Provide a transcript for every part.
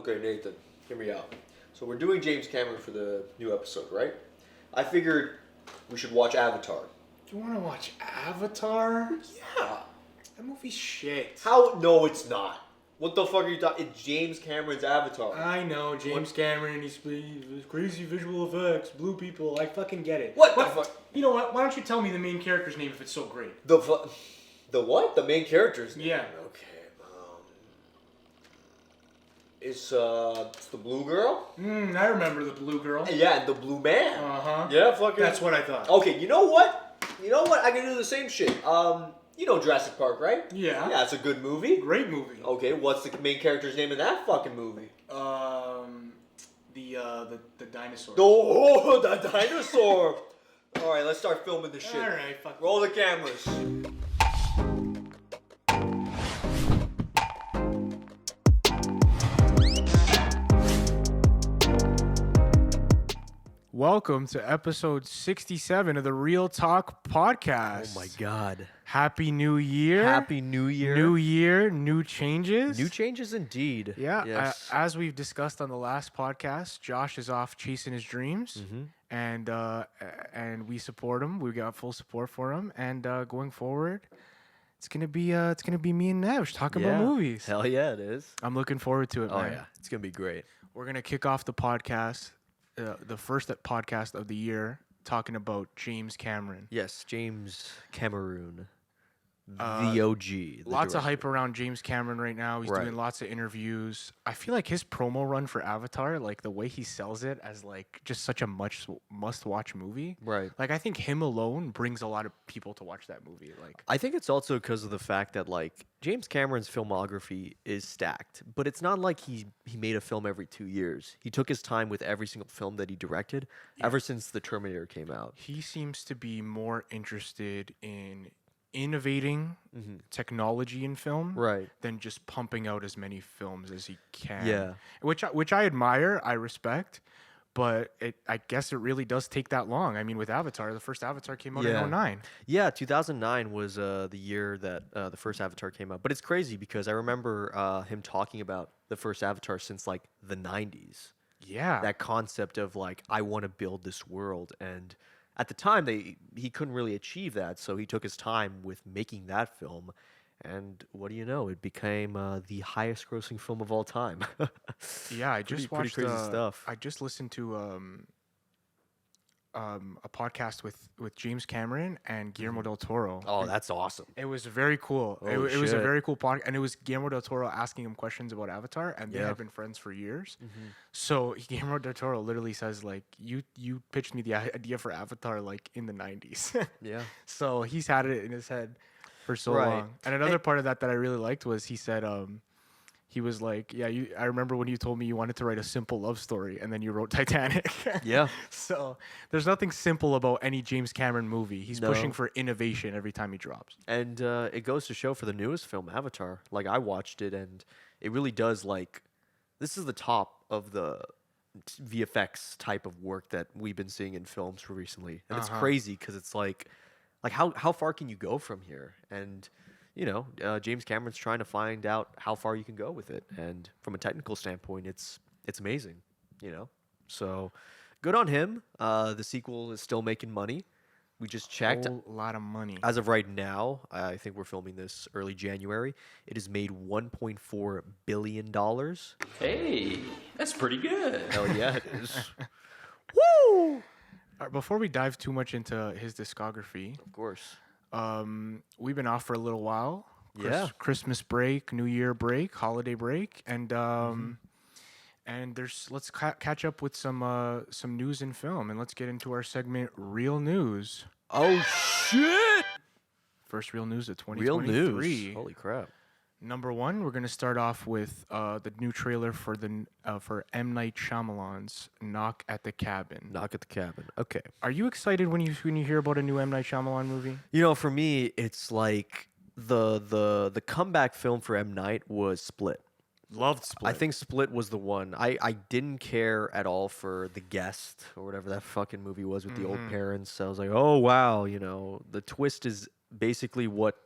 Okay, Nathan, hear me out. So we're doing James Cameron for the new episode, right? I figured we should watch Avatar. You want to watch Avatar? Yeah. That movie's shit. How? No, it's not. What the fuck are you talking? It's James Cameron's Avatar. I know, James Cameron, he's crazy visual effects, blue people, I fucking get it. What the fuck? You know what, why don't you tell me the main character's name if it's so great? The what? The main character's name? Yeah. Okay. It's the blue girl? I remember the blue girl. Yeah, and the blue man. Uh-huh. Yeah, fucking. That's what I thought. Okay, you know what? I can do the same shit. You know Jurassic Park, right? Yeah. Yeah, it's a good movie. Great movie. Okay, what's the main character's name in that fucking movie? The dinosaur. Oh, the dinosaur! Alright, let's start filming this shit. Alright, fuck. Roll the cameras. Welcome to episode 67 of the Real Talk Podcast. Oh my God. Happy New Year. Happy New Year. New year, new changes. New changes indeed. Yeah. Yes. As we've discussed on the last podcast, Josh is off chasing his dreams, and we support him. We got full support for him, and going forward, it's gonna be me and Nev talking about movies. Hell yeah, it is. I'm looking forward to it, Oh man. yeah, it's gonna be great. We're gonna kick off the podcast, the first podcast of the year, talking about James Cameron. Yes, James Cameron, the OG. Lots of hype around James Cameron right now. He's Right. doing lots of interviews. I feel like his promo run for Avatar, like the way he sells it as like just such a must-watch movie. Right. Like I think him alone brings a lot of people to watch that movie. Like I think it's also because of the fact that like James Cameron's filmography is stacked, but it's not like he made a film every 2 years. He took his time with every single film that he directed ever since The Terminator came out. he seems to be more interested in innovating technology in film Right. than just pumping out as many films as he can. Yeah. Which I admire, I respect, but I guess it really does take that long. I mean, with Avatar, the first Avatar came out in 2009. Yeah, 2009 was the year that the first Avatar came out. But it's crazy because I remember him talking about the first Avatar since like the 90s. Yeah. That concept of like, I want to build this world. And at the time, he couldn't really achieve that. So he took his time with making that film. And what do you know? It became the highest grossing film of all time. Yeah, I just pretty watched crazy stuff. I just listened to a podcast with James Cameron and Guillermo del Toro. Oh, that's awesome. It was very cool. It Holy was a shit. very cool podcast, and it was Guillermo del Toro asking him questions about Avatar, and they Yeah. had been friends for years. So Guillermo del Toro literally says like, "You pitched me the idea for Avatar like in the '90s." Yeah. So he's had it in his head for so Right. long. And another part of that I really liked was he said, he was like, "Yeah, I remember when you told me you wanted to write a simple love story, and then you wrote Titanic." Yeah. So there's nothing simple about any James Cameron movie. He's pushing No. for innovation every time he drops. And it goes to show for the newest film, Avatar. Like, I watched it, and it really does, like, this is the top of the VFX type of work that we've been seeing in films for recently. And it's crazy because it's like how far can you go from here? And, you know, James Cameron's trying to find out how far you can go with it. And from a technical standpoint, it's amazing, you know? So good on him. The sequel is still making money. We just checked. Whole lot of money. As of right now, I think we're filming this early January. It has made $1.4 billion. Hey, that's pretty good. Hell yeah, it is. Woo! Before we dive too much into his discography, Of course. we've been off for a little while. Yeah. Christmas break, New Year break, holiday break, and let's catch up with some news in film, and let's get into our segment, Real News. Oh, shit! First real news of Real 2023. news. Holy crap. Number one, we're gonna start off with the new trailer for for M. Night Shyamalan's Knock at the Cabin. Knock at the Cabin. Okay. Are you excited when you hear about a new M. Night Shyamalan movie? You know, for me, it's like the comeback film for M. Night was Split. Loved Split. I think Split was the one. I didn't care at all for The Guest or whatever that fucking movie was with the old parents. I was like, oh, wow, you know, the twist is basically what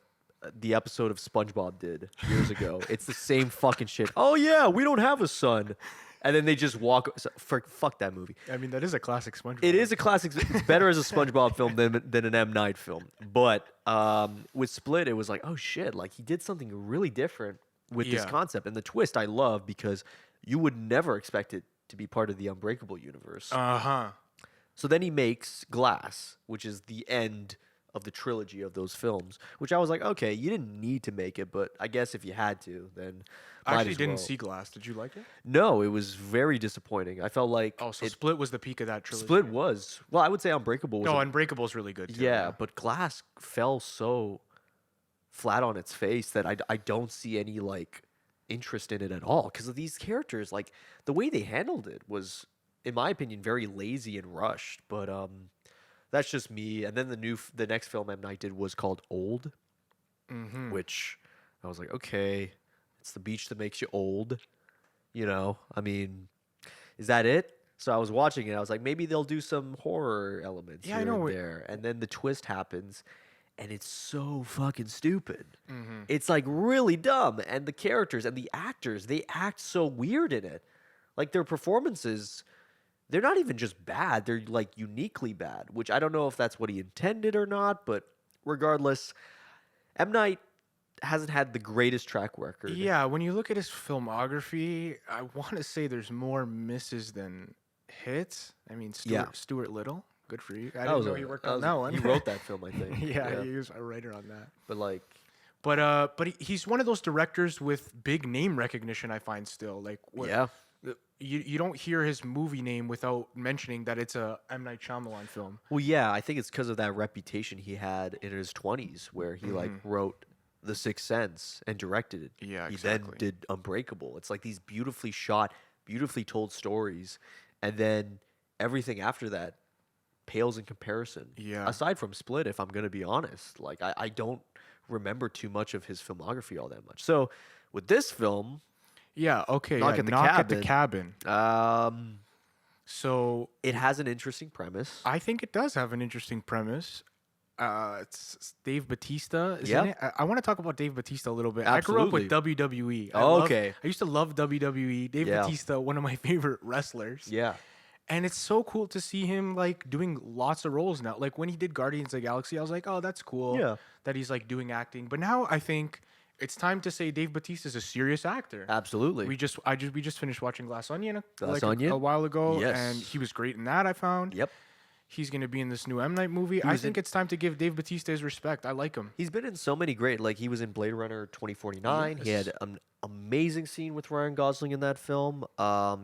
the episode of SpongeBob did years ago. It's the same fucking shit. Oh yeah, we don't have a son, and then they just walk. Fuck that movie. I mean, that is a classic SpongeBob. It is a classic. It's better as a SpongeBob film than an M Night film. But with Split, it was like, oh shit, like he did something really different with this Yeah. concept, and the twist I love because you would never expect it to be part of the Unbreakable universe. So then he makes Glass, which is the end of the trilogy of those films, which I was like, okay, you didn't need to make it, but I guess if you had to, then I might actually as didn't well. see Glass. Did you like it? No, it was very disappointing. I felt like Oh, so Split was the peak of that trilogy. Split was, well, I would say Unbreakable was No, a- Unbreakable is really good too. yeah, but Glass fell so flat on its face that I don't see any like interest in it at all because of these characters. Like the way they handled it was, in my opinion, very lazy and rushed. But that's just me. And then the next film M Night did was called Old, which I was like, okay, it's the beach that makes you old. You know, I mean, is that it? So I was watching it. I was like, maybe they'll do some horror elements Yeah, I here know and it- there. And then the twist happens, and it's so fucking stupid. Mm-hmm. It's like really dumb. And the characters and the actors, they act so weird in it. Like their performances, they're not even just bad. They're like uniquely bad, which I don't know if that's what he intended or not. But regardless, M. Night hasn't had the greatest track record. Yeah, when you look at his filmography, I want to say there's more misses than hits. I mean, Stuart Little, good for you. I didn't know he worked on that one. He wrote that film, I think. yeah, he was a writer on that. But like, But he's one of those directors with big name recognition. I find still like yeah. you don't hear his movie name without mentioning that it's a M. Night Shyamalan film. Well, yeah, I think it's because of that reputation he had in his 20s where he like wrote The Sixth Sense and directed it. Yeah, He exactly. then did Unbreakable. It's like these beautifully shot, beautifully told stories, and then everything after that pales in comparison. Yeah. Aside from Split, if I'm going to be honest, like I don't remember too much of his filmography all that much. So with this film, Yeah, okay. Knock yeah, at the Knock at the Cabin. Cabin. So it has an interesting premise. I think it does have an interesting premise. It's Dave Bautista, isn't Yep. it? I want to talk about Dave Bautista a little bit. I grew up with WWE. Okay. I used to love WWE. Dave Yeah. Bautista, one of my favorite wrestlers. Yeah. And it's so cool to see him like doing lots of roles now. Like when he did Guardians of the Galaxy, I was like, oh, that's cool. Yeah. That he's like doing acting. But now I think it's time to say Dave Bautista is a serious actor. Absolutely. We just finished watching Glass Onion Glass a Onion? while ago, Yes. and he was great in that. I found. Yep. He's gonna be in this new M Night movie. I was think it's time to give Dave Bautista his respect. I like him. He's been in so many great, like he was in Blade Runner 2049. He Yes. had an amazing scene with Ryan Gosling in that film.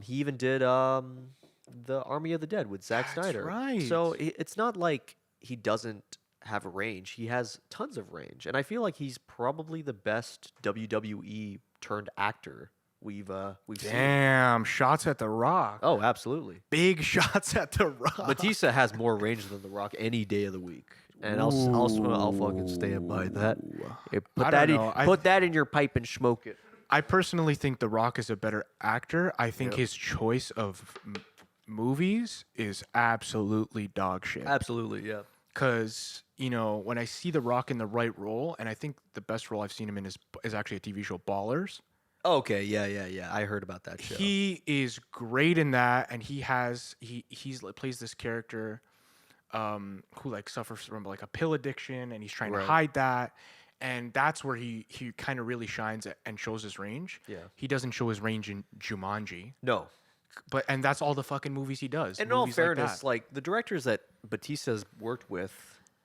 He even did the Army of the Dead with Zack That's Snyder. right. So it's not like he doesn't have a range. He has tons of range, and I feel like he's probably the best WWE turned actor we've seen. Damn, shots at the Rock. Oh, absolutely. Big shots at the Rock. Batista has more range than The Rock any day of the week. And I'll fucking stand by that. Hey, I don't know. put that in your pipe and smoke it. I personally think The Rock is a better actor. I think his choice of movies is absolutely dog shit. Absolutely, yeah. Because when I see The Rock in the right role, and I think the best role I've seen him in is actually a TV show, Ballers. Okay, yeah. I heard about that show. He is great in that, and he plays this character who like suffers from like a pill addiction, and he's trying to Right. hide that, and that's where he kind of really shines and shows his range. Yeah. He doesn't show his range in Jumanji, No. and that's all the fucking movies he does. In all movies like fairness, that. like the directors that Batista's worked with,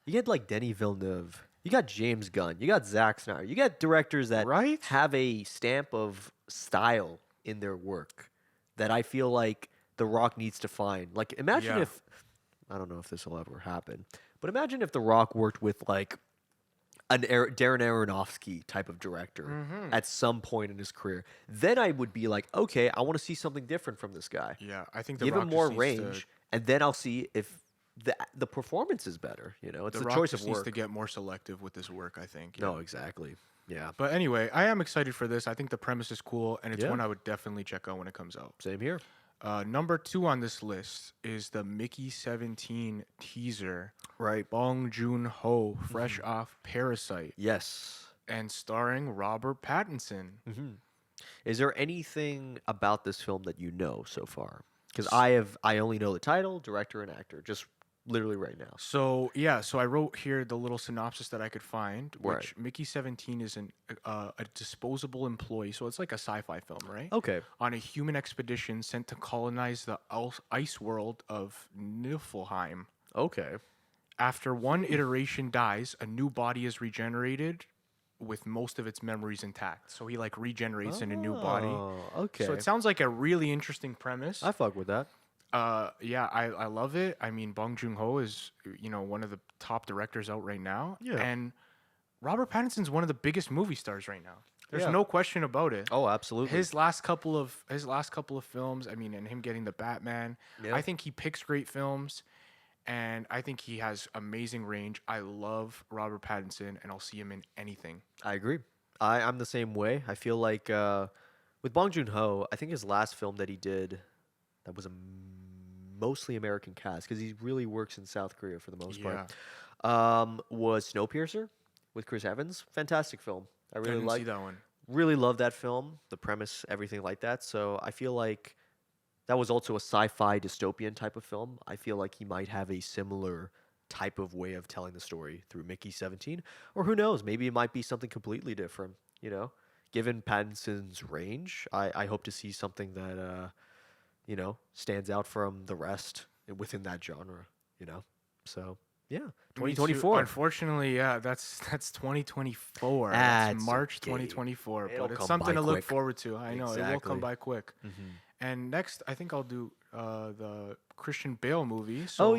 you get like Denis Villeneuve, you got James Gunn, you got Zack Snyder, you got directors that Right? have a stamp of style in their work that I feel like The Rock needs to find. Like, imagine Yeah. if, I don't know if this will ever happen, but imagine if The Rock worked with like an Darren Aronofsky type of director Mm-hmm. at some point in his career. Then I would be like, okay, I want to see something different from this guy. yeah, I think The Give Rock him just more needs range, and then I'll see if the performance is better. You know, it's The the Rock choice just of needs work. to get more selective with his work. I think. yeah. No, exactly. Yeah. But anyway, I am excited for this. I think the premise is cool, and it's Yeah. one I would definitely check out when it comes out. Same here. Number 2 on this list is the Mickey 17 teaser. Right. Bong Joon-ho, fresh off Parasite. Yes. and starring Robert Pattinson. Mm-hmm. Is there anything about this film that you know so far? Because I only know the title, director, and actor, just literally right now. So I wrote here the little synopsis that I could find, which Mickey 17 is a disposable employee, so it's like a sci-fi film, right? Okay. On a human expedition sent to colonize the ice world of Niflheim. Okay. After one iteration dies, a new body is regenerated with most of its memories intact. So he like regenerates in a new body. Okay. So it sounds like a really interesting premise. I fuck with that. Yeah, I love it. I mean, Bong Joon-ho is, one of the top directors out right now. Yeah. And Robert Pattinson's one of the biggest movie stars right now. There's no question about it. Oh, absolutely. His last couple of films, I mean, and him getting the Batman, I think he picks great films, and I think he has amazing range. I love Robert Pattinson, and I'll see him in anything. I agree. I'm the same way. I feel like with Bong Joon-ho, I think his last film that he did that was a mostly American cast, because he really works in South Korea for the most part, was Snowpiercer with Chris Evans. Fantastic film. I really see that one. Really love that film, the premise, everything like that. So I feel like that was also a sci-fi dystopian type of film. I feel like he might have a similar type of way of telling the story through Mickey 17. Or who knows, maybe it might be something completely different, Given Pattinson's range, I hope to see something that, stands out from the rest within that genre, So, yeah, 2024. Unfortunately, that's 2024. That's March 2024. But it's something to look forward to. I know, it will come by quick. Mm-hmm. And next, I think I'll do the Christian Bale movie. So,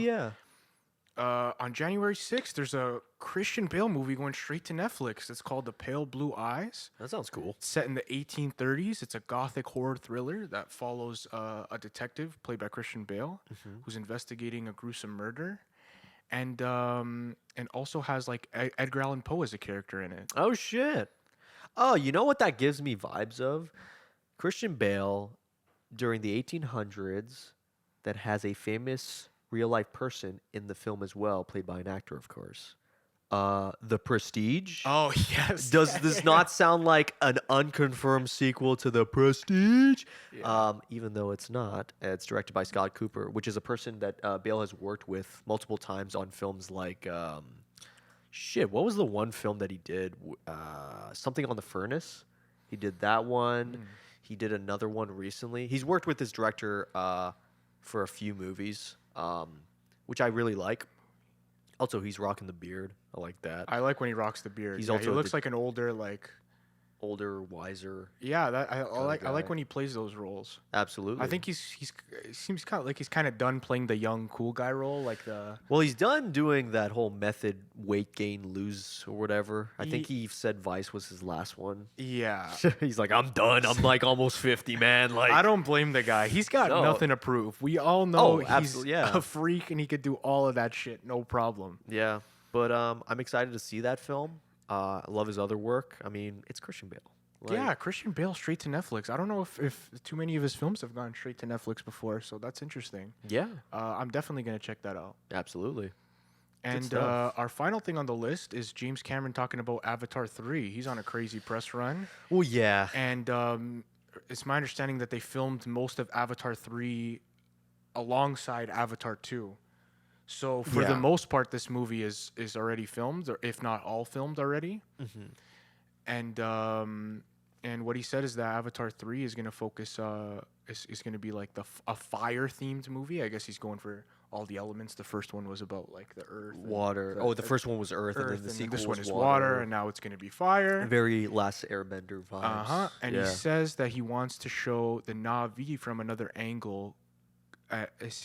on January 6th, there's a Christian Bale movie going straight to Netflix. It's called The Pale Blue Eyes. That sounds cool. It's set in the 1830s. It's a gothic horror thriller that follows a detective played by Christian Bale who's investigating a gruesome murder. And also has like Edgar Allan Poe as a character in it. Oh, shit. Oh, you know what that gives me vibes of? Christian Bale during the 1800s that has a famous real-life person in the film as well, played by an actor, of course. The Prestige. Oh, yes. Does this not sound like an unconfirmed sequel to The Prestige? Yeah. Even though it's not. It's directed by Scott Cooper, which is a person that Bale has worked with multiple times on films like... what was the one film that he did? Something on the Furnace. He did that one. He did another one recently. He's worked with this director for a few movies, which I really like. Also, he's rocking the beard. I like that. I like when he rocks the beard. He looks like an older, wiser. Yeah, I like when he plays those roles. Absolutely. I think he seems kind of like he's kind of done playing the young cool guy role, like the. Well, he's done doing that whole method weight gain lose or whatever. I think he said Vice was his last one. Yeah. He's like, I'm done. I'm like almost 50, man. Like, I don't blame the guy. He's got nothing to prove. We all know he's a freak and he could do all of that shit, no problem. Yeah, but I'm excited to see that film. I love his other work. I mean, it's Christian Bale. Yeah, Christian Bale straight to Netflix. I don't know if too many of his films have gone straight to Netflix before, so that's interesting. Yeah. I'm definitely going to check that out. Absolutely. And our final thing on the list is James Cameron talking about Avatar 3. He's on a crazy press run. Well, yeah. And it's my understanding that they filmed most of Avatar 3 alongside Avatar 2. So for the most part, this movie is already filmed, or if not all filmed already. And what he said is that Avatar 3 is going to focus, is going to be like a fire-themed movie. I guess he's going for all the elements. The first one was about like the earth. Water. The first one was earth and then the sequel this one was is water, and now it's going to be fire. Very Last Airbender vibes. And he says that he wants to show the Na'vi from another angle.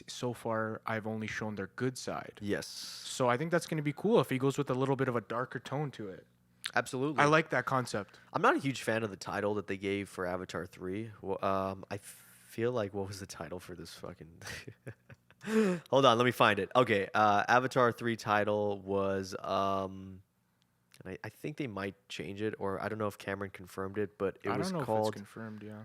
So far, I've only shown their good side. Yes. So I think that's going to be cool if he goes with a little bit of a darker tone to it. Absolutely. I like that concept. I'm not a huge fan of the title that they gave for Avatar 3. Well, I feel like, what was the title for this fucking... Hold on, let me find it. Okay, Avatar 3 title was... and I think they might change it, or I don't know if Cameron confirmed it, but it was called... I don't know if it's confirmed, yeah.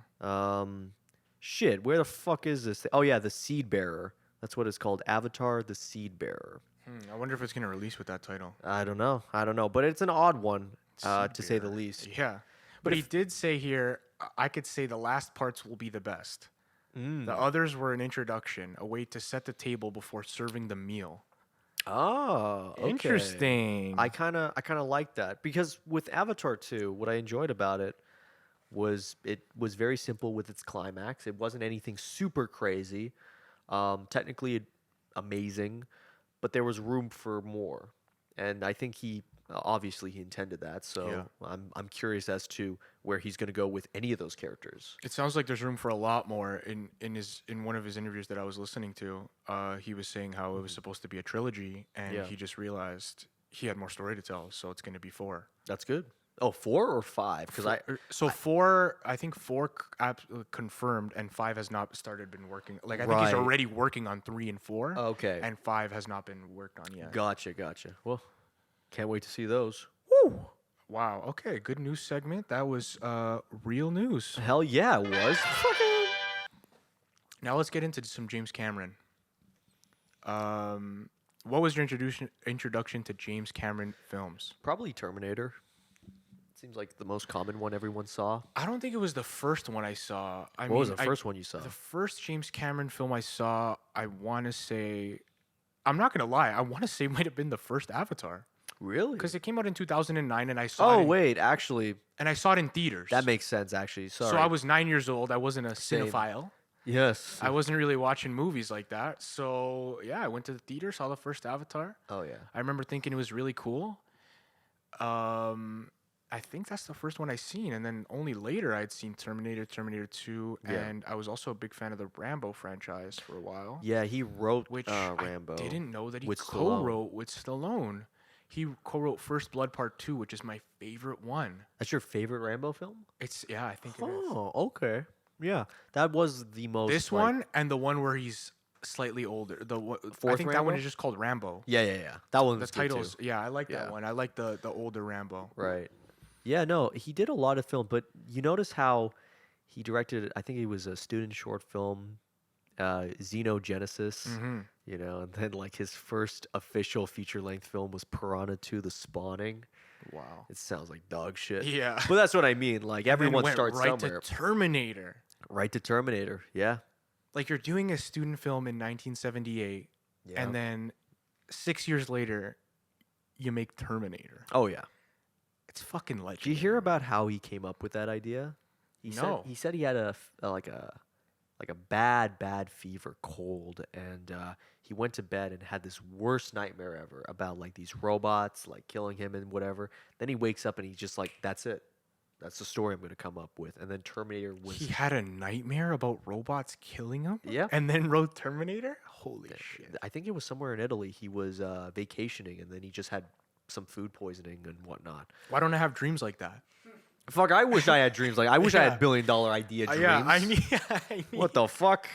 Where the fuck is this? Oh, yeah, The Seed Bearer. That's what it's called. Avatar, The Seed Bearer. I wonder if it's going to release with that title. I don't know, but it's an odd one. to say the least. Yeah. But he did say here, I could say the last parts will be the best. The others were an introduction, a way to set the table before serving the meal. Oh, okay. Interesting. I kind of like that because with Avatar 2, what I enjoyed about it was very simple with its climax. It wasn't anything super crazy, technically amazing, but there was room for more. And I think he obviously he intended that. So Yeah. I'm curious as to where he's going to go with any of those characters. It sounds like there's room for a lot more. In one of his interviews that I was listening to, he was saying how it was supposed to be a trilogy, and Yeah. he just realized he had more story to tell, so it's going to be 4. That's good. Oh, 4 or 5? Because I think 4 confirmed, and 5 has not been working. Like I think he's Right. already working on 3 and 4. Okay. And 5 has not been worked on yet. Gotcha. Well, can't wait to see those. Wow. Okay. Good news segment. That was real news. Hell yeah, it was. Now let's get into some James Cameron. What was your introduction to James Cameron films? Probably Terminator. Seems like the most common one everyone saw. I don't think it was the first one I saw. What was the first one you saw? The first James Cameron film I saw, I want to say, I'm not gonna lie, I want to say might have been the first Avatar Really? because it came out in 2009, and I saw. Oh wait, actually, And I saw it in theaters. that makes sense. Actually, sorry. So I was 9 years old. I wasn't a Same. cinephile. Yes. I wasn't really watching movies like that. So yeah, I went to the theater, saw the first Avatar. Oh yeah. I remember thinking it was really cool. I think that's the first one I seen, and then only later I'd seen Terminator, Terminator 2, Yeah. and I was also a big fan of the Rambo franchise for a while. Yeah, he wrote Which Rambo. I didn't know that he with co-wrote with Stallone. He co-wrote First Blood Part 2, which is my favorite one. That's your favorite Rambo film? It's I think it is. Oh, okay. Yeah, that was the most. This like- one and the one where he's slightly older. I Fourth think that one Rambo? is just called Rambo. Yeah. That one. The was good, titles, too. yeah, I like Yeah. that one. I like the older Rambo. Right. Yeah, no, he did a lot of film, but you notice how he directed, I think it was a student short film, Xenogenesis, you know, and then like his first official feature-length film was Piranha 2: The Spawning. Wow. It sounds like dog shit. Yeah. But that's what I mean. Like And then everyone went starts right somewhere. to Terminator. Right to Terminator. Yeah. Like you're doing a student film in 1978, Yeah. and then 6 years later, you make Terminator. Oh yeah. It's fucking Did you legendary. hear about how he came up with that idea? No. He said he had a bad fever, cold, and he went to bed and had this worst nightmare ever about like these robots like killing him and whatever. Then he wakes up and he's just like, "That's it. That's the story I'm going to come up with." And then Terminator was. He had a nightmare about robots killing him? Yeah. And then wrote Terminator? Holy shit. I think it was somewhere in Italy. He was vacationing and then he just had some food poisoning and whatnot. Why don't I have dreams like that? Fuck! I wish I had dreams like I wish I Yeah. had $1 billion idea dreams. Yeah, I need, What the fuck?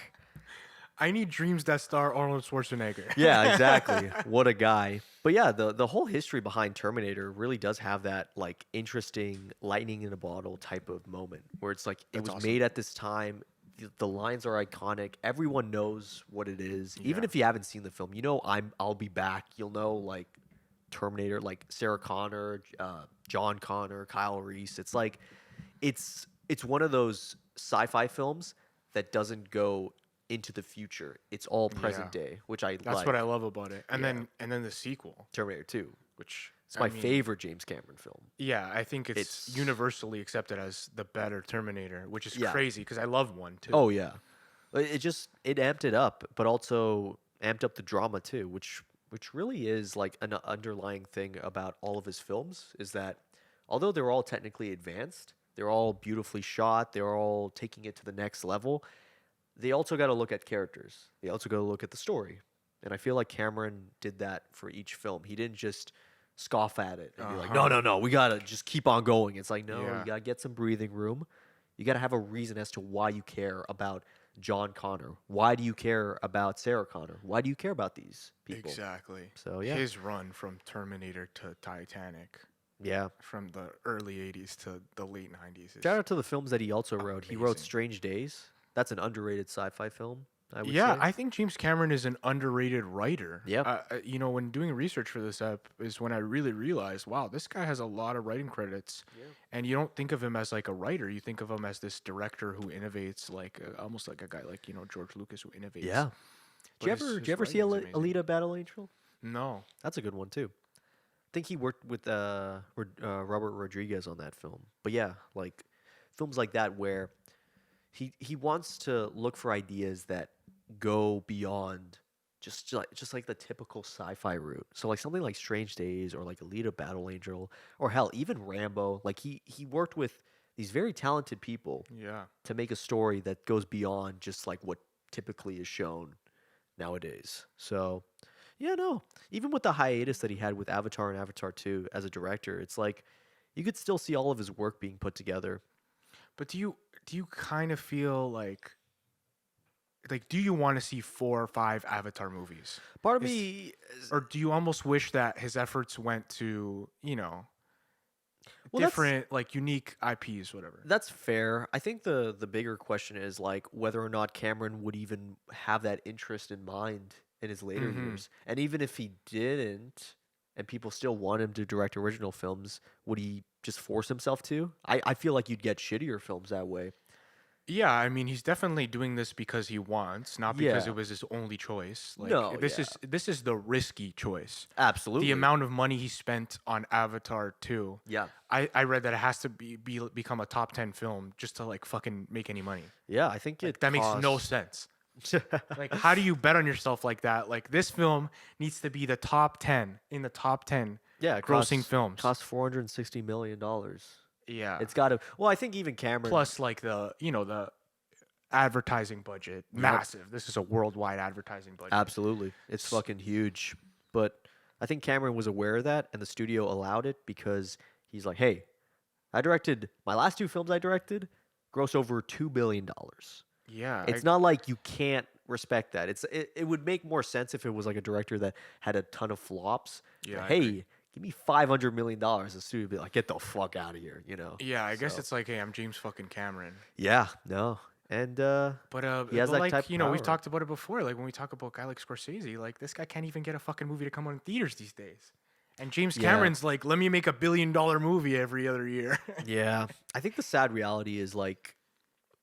I need dreams that star Arnold Schwarzenegger. Yeah, exactly. What a guy. But yeah, the whole history behind Terminator really does have that like interesting lightning in a bottle type of moment where it's like it was awesome. made at this time. The lines are iconic. Everyone knows what it is. Even Yeah. if you haven't seen the film, you know I'll be back. You'll know like Terminator, like Sarah Connor, John Connor, Kyle Reese. It's like it's one of those sci-fi films that doesn't go into the future. It's all present Yeah. day, which I That's like. what I love about it. And Yeah. then the sequel, Terminator 2. which It's my I mean, favorite James Cameron film. Yeah, I think it's It's- universally accepted as the better Terminator, which is Yeah. crazy because I love one too. Oh yeah, it amped it up, but also amped up the drama too, which really is like an underlying thing about all of his films is that although they're all technically advanced, they're all beautifully shot, they're all taking it to the next level. They also got to look at characters. They also got to look at the story, and I feel like Cameron did that for each film. He didn't just scoff at it and be like, no, we gotta just keep on going. It's like, no, Yeah. you gotta get some breathing room. You gotta have a reason as to why you care about John Connor. Why do you care about Sarah Connor? Why do you care about these people? Exactly. So, yeah. His run from Terminator to Titanic, Yeah. from the early '80s to the late '90s. Is, Shout out to the films that he also wrote. He wrote Amazing. Strange Days. That's an underrated sci-fi film. I would Yeah, say. I think James Cameron is an underrated writer. Yeah. You know, when doing research for this app is when I really realized, wow, this guy has a lot of writing credits. Yeah. And you don't think of him as like a writer. You think of him as this director who innovates, like almost like a guy like, George Lucas who innovates. Yeah. But Did his you ever see writing's amazing. Alita Battle Angel? No. That's a good one too. I think he worked with Robert Rodriguez on that film. But yeah, like films like that where he wants to look for ideas that go beyond just like the typical sci-fi route. So like something like Strange Days or like Alita Battle Angel or hell even Rambo. Like he worked with these very talented people Yeah. to make a story that goes beyond just like what typically is shown nowadays. So, yeah, no. Even with the hiatus that he had with Avatar and Avatar 2 as a director, it's like you could still see all of his work being put together. But do you kind of feel like do you want to see 4 or 5 Avatar movies? Part of Is- me Or do you almost wish that his efforts went to, Well, that's- different, like unique IPs, whatever? that's fair. I think the bigger question is like whether or not Cameron would even have that interest in mind in his later Mhm. years. And even if he didn't and people still want him to direct original films, would he just force himself to? I feel like you'd get shittier films that way. Yeah, I mean, he's definitely doing this because he wants, not because Yeah. it was his only choice. Like, No, this is the risky choice. Absolutely. The amount of money he spent on Avatar 2. Yeah. I read that it has to become a top 10 film just to like fucking make any money. Yeah, I think Like, that makes no costs- sense. Like, how do you bet on yourself like that? Like, this film needs to be the top 10 in the top 10 Yeah, it grossing costs, films. costs $460 million. Yeah. It's got to. Well, I think even Cameron. Plus, like, the advertising budget. Massive. This is a worldwide advertising budget. Absolutely, it's fucking huge. But I think Cameron was aware of that, and the studio allowed it because he's like, "Hey, I directed my last 2 films. I directed gross over $2 billion. Yeah. It's not like you can't respect that. It would make more sense if it was like a director that had a ton of flops. Yeah, I Hey, agree. give me $500 million. The studio would be like, get the fuck out of here. Yeah, I guess So- it's like, hey, I'm James fucking Cameron. Yeah. No. And But He has but that like type of we've power. talked about it before. Like when we talk about a guy like Scorsese, like this guy can't even get a fucking movie to come out in theaters these days. And James Yeah. Cameron's like, let me make $1 billion movie every other year. yeah, I think the sad reality is like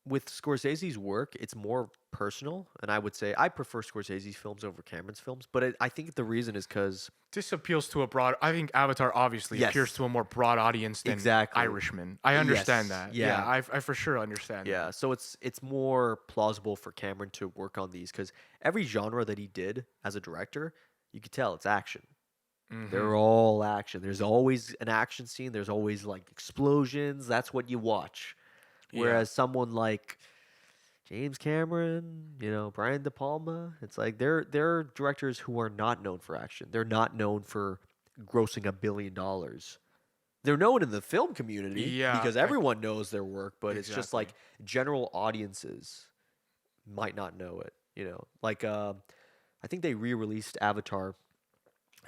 with Scorsese's work, it's more personal, and I would say I prefer Scorsese's films over Cameron's films. But I think the reason is because This appeals to a broad. I think Avatar obviously Yes. appeals to a more broad audience than Exactly. Irishman. I understand Yes, that. yeah. I for sure understand. yeah, so it's more plausible for Cameron to work on these because every genre that he did as a director, you could tell it's action. That. They're all action. There's always an action scene. There's always like explosions. That's what you watch. Yeah. Whereas someone like James Cameron, Brian De Palma, it's like they're directors who are not known for action. They're not known for grossing $1 billion. They're known in the film community Yeah, because I- everyone knows their work, but it's just Exactly. like general audiences might not know it. Like I think they re-released Avatar,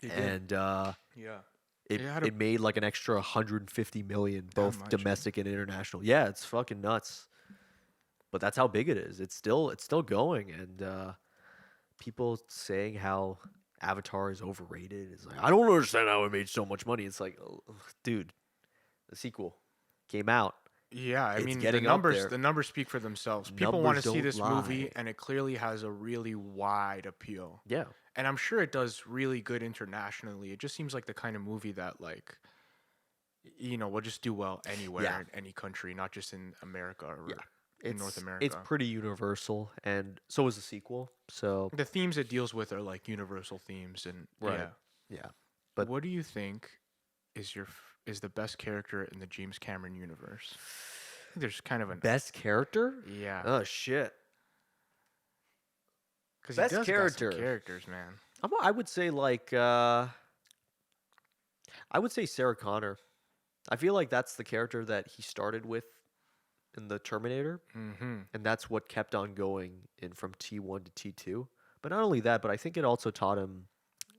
They did. and Yeah. it, It had a- it made like an extra 150 million, both much, eh? domestic and international. Yeah, it's fucking nuts. But that's how big it is. It's still going, and people saying how Avatar is overrated is like I don't understand how it made so much money. It's like, oh, dude, the sequel came out. Yeah, I It's mean getting the up there. numbers speak for themselves. People want to Numbers see don't this movie lie. and it clearly has a really wide appeal. Yeah, And I'm sure it does really good internationally. It just seems like the kind of movie that like will just do well anywhere Yeah. in any country, not just in America or Yeah. in it's North America. It's pretty universal, and so is the sequel. So The themes it deals with are like universal themes and Right. yeah. yeah, but What do you think is the best character in the James Cameron universe? I think there's kind of an best character. yeah, Oh shit. because best he does character. got some characters, man. I would say like I would say Sarah Connor. I feel like that's the character that he started with in the Terminator, Mm-hmm. and that's what kept on going in from T1 to T2. But not only that, but I think it also taught him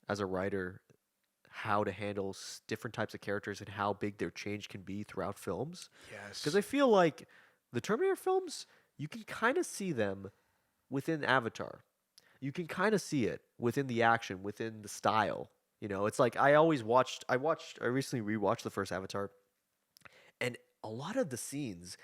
as a writer how to handle different types of characters and how big their change can be throughout films. Yes. Because I feel like the Terminator films, you can kind of see them within Avatar. You can kind of see it within the action, within the style. You know, it's like I recently rewatched the first Avatar, and a lot of the scenes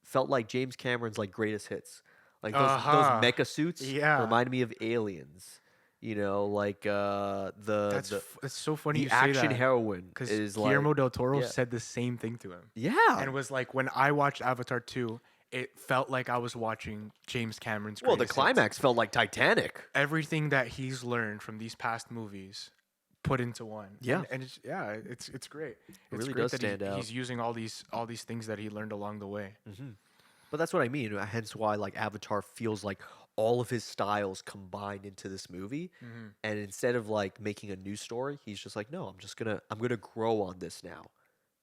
felt like James Cameron's like greatest hits. Like those Uh-huh. mecha suits Yeah. reminded me of Aliens. You know, like It's so funny the you say action that. heroine Because is Guillermo like del Toro yeah. said the same thing to him. yeah. And was like, when I watched Avatar 2, it felt like I was watching James Cameron's Well, the greatest hits. climax felt like Titanic. Everything that he's learned from these past movies put into one. Yeah. And it's great. It's really great does that stand out. he's using all these things that he learned along the way. But that's what I mean. Hence why like Avatar feels like all of his styles combined into this movie. And instead of like making a new story, he's just like, no, I'm gonna grow on this now.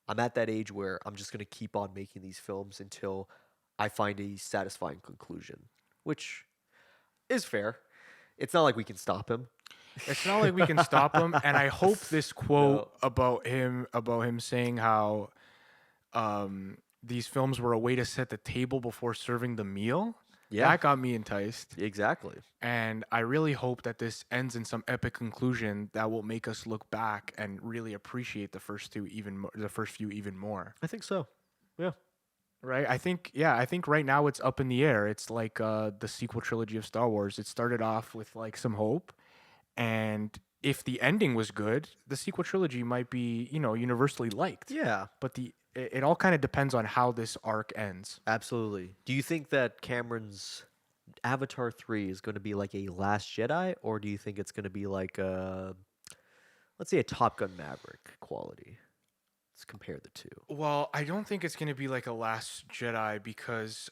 I'm at that age where I'm just gonna keep on making these films until I find a satisfying conclusion, which is fair. It's not like we can stop him. It's not like we can stop him. And I hope this quote about him saying how these films were a way to set the table before serving the meal. Yeah. That got me enticed. Exactly. And I really hope that this ends in some epic conclusion that will make us look back and really appreciate the first few even more. I think so. Yeah. Right? I think right now it's up in the air. It's like the sequel trilogy of Star Wars. It started off with like some hope, and if the ending was good, the sequel trilogy might be, universally liked. Yeah. But it all kind of depends on how this arc ends. Absolutely. Do you think that Cameron's Avatar 3 is going to be like a Last Jedi, or do you think it's going to be like let's say a Top Gun Maverick quality? Let's compare the two. Well, I don't think it's going to be like a Last Jedi because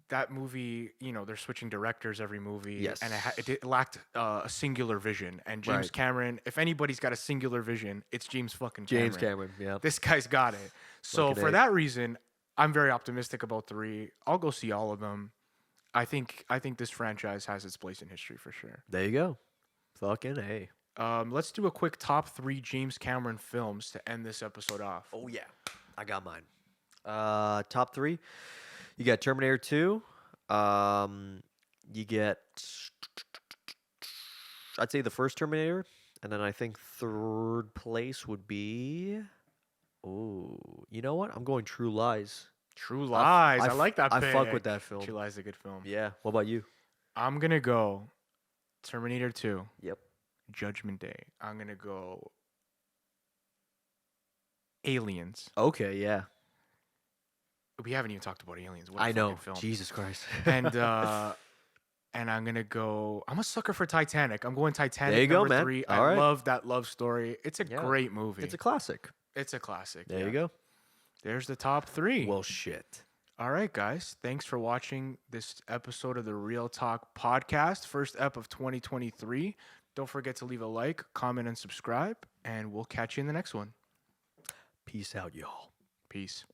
that movie, they're switching directors every movie. Yes. And it lacked a singular vision. And James Right. Cameron, if anybody's got a singular vision, it's James fucking Cameron. James Cameron, yeah. This guy's got it. So Fucking for A. that reason, I'm very optimistic about 3. I'll go see all of them. I think this franchise has its place in history for sure. There you go. Fucking A. Let's do a quick top 3 James Cameron films to end this episode off. Oh, yeah. I got mine. Top 3. You got Terminator 2. You get, I'd say the first Terminator. And then I think third place would be, you know what? I'm going True Lies. True Lies. I like that I pick. fuck with that film. True Lies is a good film. Yeah. What about you? I'm going to go Terminator 2, Yep. Judgment Day. I'm going to go Aliens. Okay, yeah. We haven't even talked about Aliens. What a I know. fucking film. Jesus Christ. And I'm going to go, I'm a sucker for Titanic. I'm going Titanic There you go, number man. 3. All I right. love that love story. It's a Yeah. great movie. It's a classic. It's a classic. There yeah. you go. There's the top 3. Well, shit. All right, guys. Thanks for watching this episode of the Real Talk podcast, first ep of 2023. Don't forget to leave a like, comment, and subscribe, and we'll catch you in the next one. Peace out, y'all. Peace.